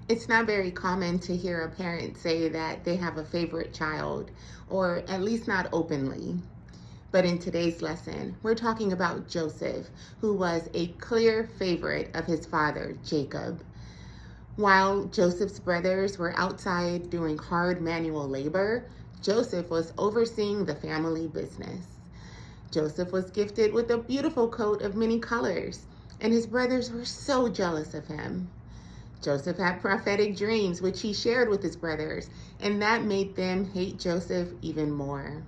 It's not very common to hear a parent say that they have a favorite child, or at least not openly. But in today's lesson, we're talking about Joseph, who was a clear favorite of his father, Jacob. While Joseph's brothers were outside doing hard manual labor, Joseph was overseeing the family business. Joseph was gifted with a beautiful coat of many colors, and his brothers were so jealous of him. Joseph had prophetic dreams, which he shared with his brothers, and that made them hate Joseph even more.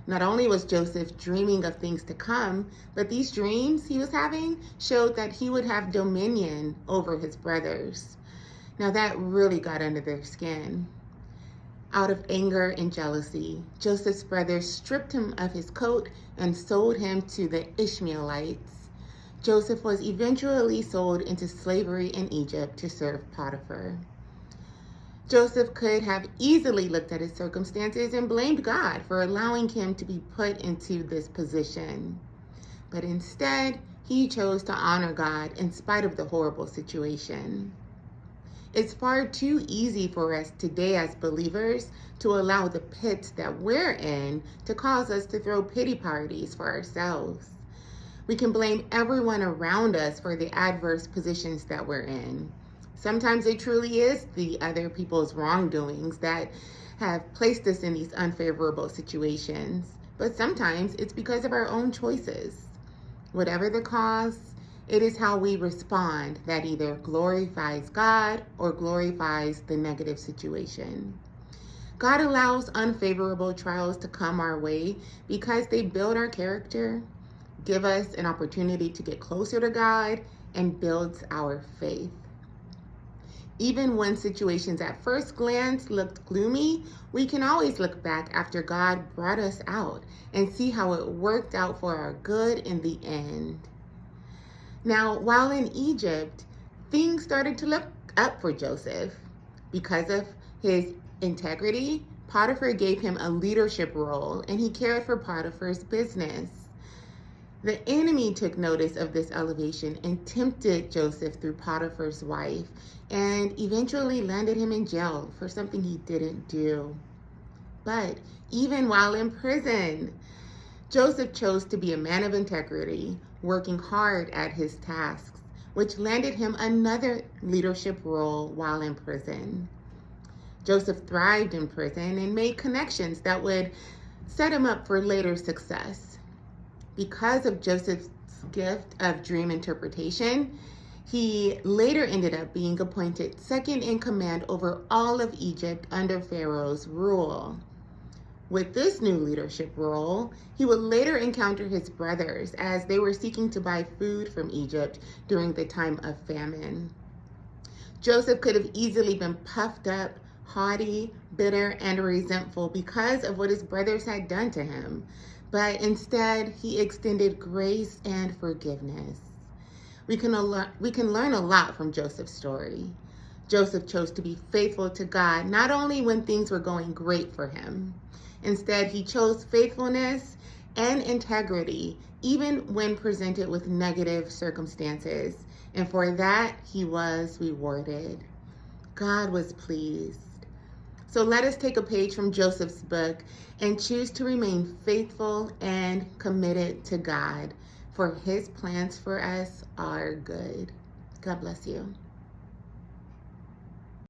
Not only was Joseph dreaming of things to come, but these dreams he was having showed that he would have dominion over his brothers. Now that really got under their skin. Out of anger and jealousy, Joseph's brothers stripped him of his coat and sold him to the Ishmaelites. Joseph was eventually sold into slavery in Egypt to serve Potiphar. Joseph could have easily looked at his circumstances and blamed God for allowing him to be put into this position. But instead, he chose to honor God in spite of the horrible situation. It's far too easy for us today as believers to allow the pits that we're in to cause us to throw pity parties for ourselves. We can blame everyone around us for the adverse positions that we're in. Sometimes it truly is the other people's wrongdoings that have placed us in these unfavorable situations, but sometimes it's because of our own choices. Whatever the cause, it is how we respond that either glorifies God or glorifies the negative situation. God allows unfavorable trials to come our way because they build our character, give us an opportunity to get closer to God, and builds our faith. Even when situations at first glance looked gloomy, we can always look back after God brought us out and see how it worked out for our good in the end. Now, while in Egypt, things started to look up for Joseph. Because of his integrity, Potiphar gave him a leadership role and he cared for Potiphar's business. The enemy took notice of this elevation and tempted Joseph through Potiphar's wife and eventually landed him in jail for something he didn't do. But even while in prison, Joseph chose to be a man of integrity, working hard at his tasks, which landed him another leadership role while in prison. Joseph thrived in prison and made connections that would set him up for later success. Because of Joseph's gift of dream interpretation, he later ended up being appointed second in command over all of Egypt under Pharaoh's rule. With this new leadership role, he would later encounter his brothers as they were seeking to buy food from Egypt during the time of famine. Joseph could have easily been puffed up, haughty, bitter, and resentful because of what his brothers had done to him. But instead, he extended grace and forgiveness. We can learn a lot from Joseph's story. Joseph chose to be faithful to God, not only when things were going great for him. Instead, he chose faithfulness and integrity, even when presented with negative circumstances. And for that, he was rewarded. God was pleased. So let us take a page from Joseph's book and choose to remain faithful and committed to God, for his plans for us are good. God bless you.